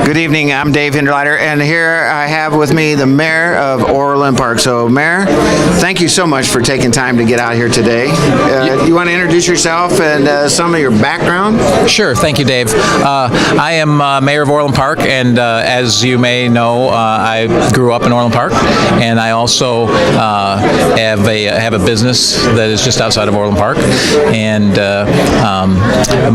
Good evening. I'm Dave Hinderleiter, and here I have with me the mayor of Orland Park. So, Mayor, thank you so much for taking time to get out here today. You want to introduce yourself and some of your background? Sure. Thank you, Dave. I am mayor of Orland Park, and as you may know, I grew up in Orland Park, and I also have a business that is just outside of Orland Park. And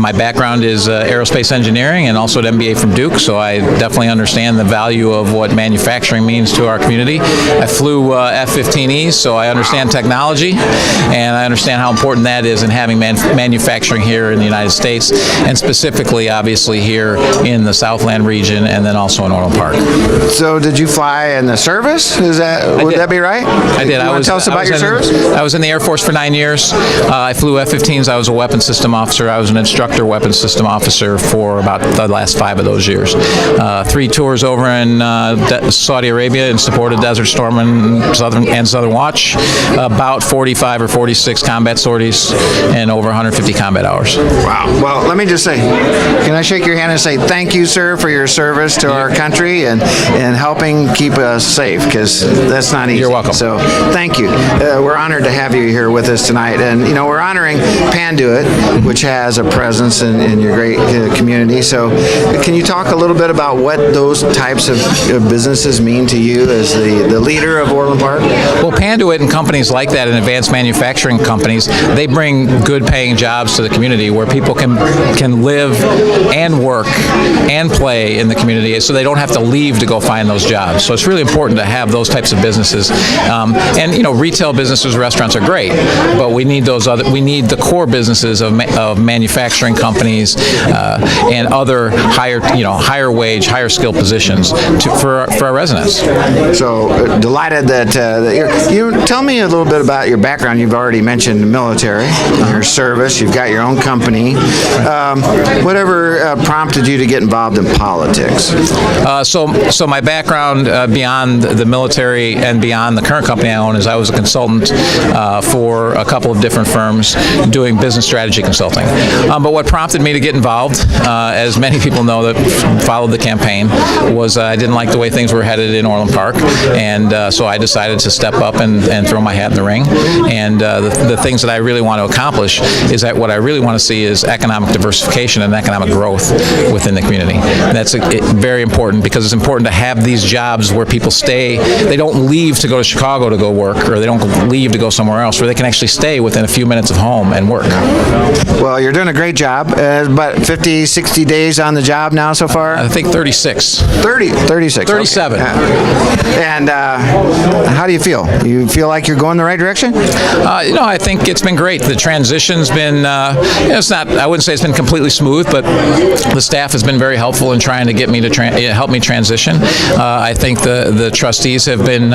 my background is aerospace engineering and also an MBA from Duke, so I definitely understand the value of what manufacturing means to our community. I flew F-15Es, so I understand technology, and I understand how important that is in having manufacturing here in the United States, and specifically, obviously, here in the Southland region, and then also in Orland Park. So, did you fly in the service? Would that be right? I did. You want to tell us about your service? I was in the Air Force for 9 years. I flew F-15s. I was a weapons system officer. I was an instructor weapons system officer for about the last 5 of those years. 3 tours over in Saudi Arabia in support of Desert Storm and Southern Watch. About 45 or 46 combat sorties and over 150 combat hours. Wow. Well, let me just say, can I shake your hand and say thank you, sir, for your service to our country and helping keep us safe, because that's not easy. You're welcome. So thank you. We're honored to have you here with us tonight. And, you know, we're honoring Panduit, which has a presence in your great community. So can you talk a little bit about what those types of businesses mean to you as the leader of Orland Park? Well, Panduit and companies like that, and advanced manufacturing companies, they bring good paying jobs to the community where people can live and work and play in the community, so they don't have to leave to go find those jobs. So it's really important to have those types of businesses. And you know, retail businesses, restaurants are great, but we need the core businesses of manufacturing companies and other higher wage, higher skill positions for our residents. So delighted that you tell me a little bit about your background. You've already mentioned the military, your service. You've got your own company. Whatever prompted you to get involved in politics? So my background beyond the military and beyond the current company I own is I was a consultant for a couple of different firms doing business strategy consulting. But what prompted me to get involved, as many people know that followed the campaign, was I didn't like the way things were headed in Orland Park, and so I decided to step up and throw my hat in the ring. And the things that I really want to accomplish is that what I really want to see is economic diversification and economic growth within the community. And that's very important, because it's important to have these jobs where people stay. They don't leave to go to Chicago to go work, or they don't leave to go somewhere else, where they can actually stay within a few minutes of home and work. Well, you're doing a great job. About 50, 60 days on the job now so far? I think 36. 36. 37. Okay. And how do you feel? You feel like you're going the right direction? I think it's been great. The transition's been, it's not, I wouldn't say it's been completely smooth, but the staff has been very helpful in trying to get me to help me transition. I think the trustees have been,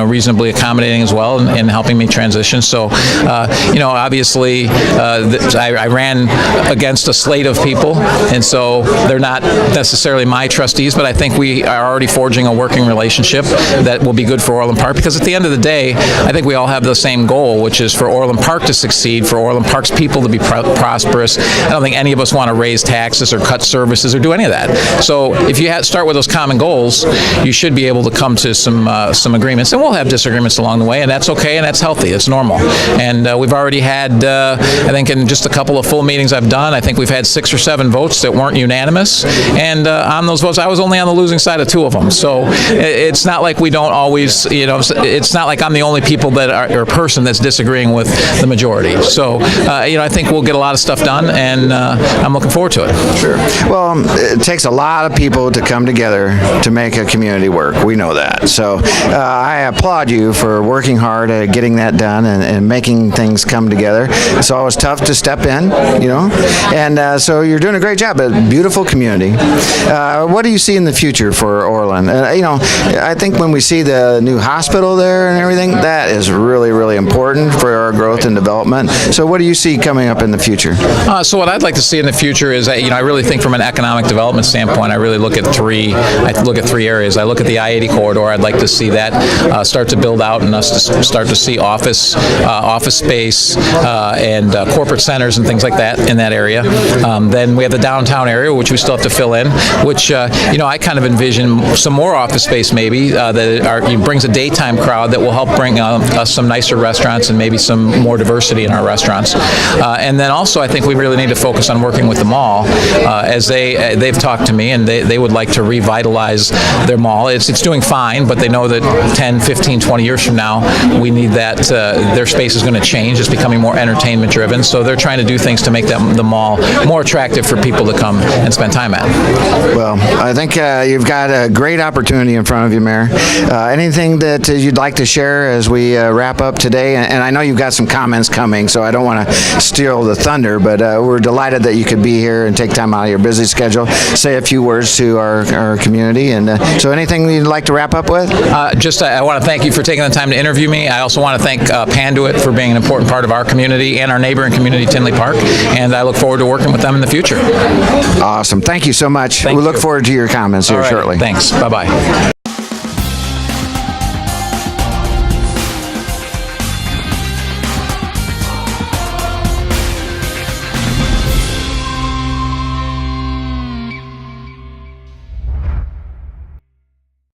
reasonably accommodating as well in helping me transition. So, obviously, I ran against a slate of people, and so they're not necessarily my trustees, but I think we are already forging a working relationship that will be good for Orland Park, because at the end of the day, I think we all have the same goal, which is for Orland Park to succeed, for Orland Park's people to be prosperous. I don't think any of us want to raise taxes or cut services or do any of that. So if you start with those common goals, you should be able to come to some agreements, and we'll have disagreements along the way, and that's okay, and that's healthy. It's normal. And we've already had, I think in just a couple of full meetings I've done, I think we've had 6 or 7 votes that weren't unanimous, and on those votes, I was only on the losing side of 2 of them. So it's not like we don't always, it's not like I'm the only people or person that's disagreeing with the majority. So, I think we'll get a lot of stuff done, and I'm looking forward to it. Sure. Well, it takes a lot of people to come together to make a community work. We know that. So I applaud you for working hard at getting that done and making things come together. It's always tough to step in, and so you're doing a great job. A beautiful community. What do you see in the future for Orland? I think when we see the new hospital there and everything, that is really, really important for our growth and development. So what do you see coming up in the future? So what I'd like to see in the future is that, I really think from an economic development standpoint, I really look at three areas. I look at the I-80 corridor. I'd like to see that start to build out, and us to start to see office space and corporate centers and things like that in that area. Then we have the downtown area, which we still have to fill in, which which I kind of envision some more office space maybe that brings a daytime crowd that will help bring us some nicer restaurants and maybe some more diversity in our restaurants. And then also I think we really need to focus on working with the mall as they've talked to me, and they would like to revitalize their mall. It's doing fine, but they know that 10, 15, 20 years from now we need that their space is going to change. It's becoming more entertainment driven, so they're trying to do things to make the mall more attractive for people to come and spend time at. Well, I think you've got a great opportunity in front of you, Mayor. Anything that you'd like to share as we wrap up today? And I know you've got some comments coming, so I don't want to steal the thunder, but we're delighted that you could be here and take time out of your busy schedule, say a few words to our community. And so anything you'd like to wrap up with? I want to thank you for taking the time to interview me. I also want to thank Panduit for being an important part of our community and our neighboring community, Tinley Park, and I look forward to working with them in the future. Awesome. Thank you so much. We look forward to your comments here shortly. Thanks. Bye-bye.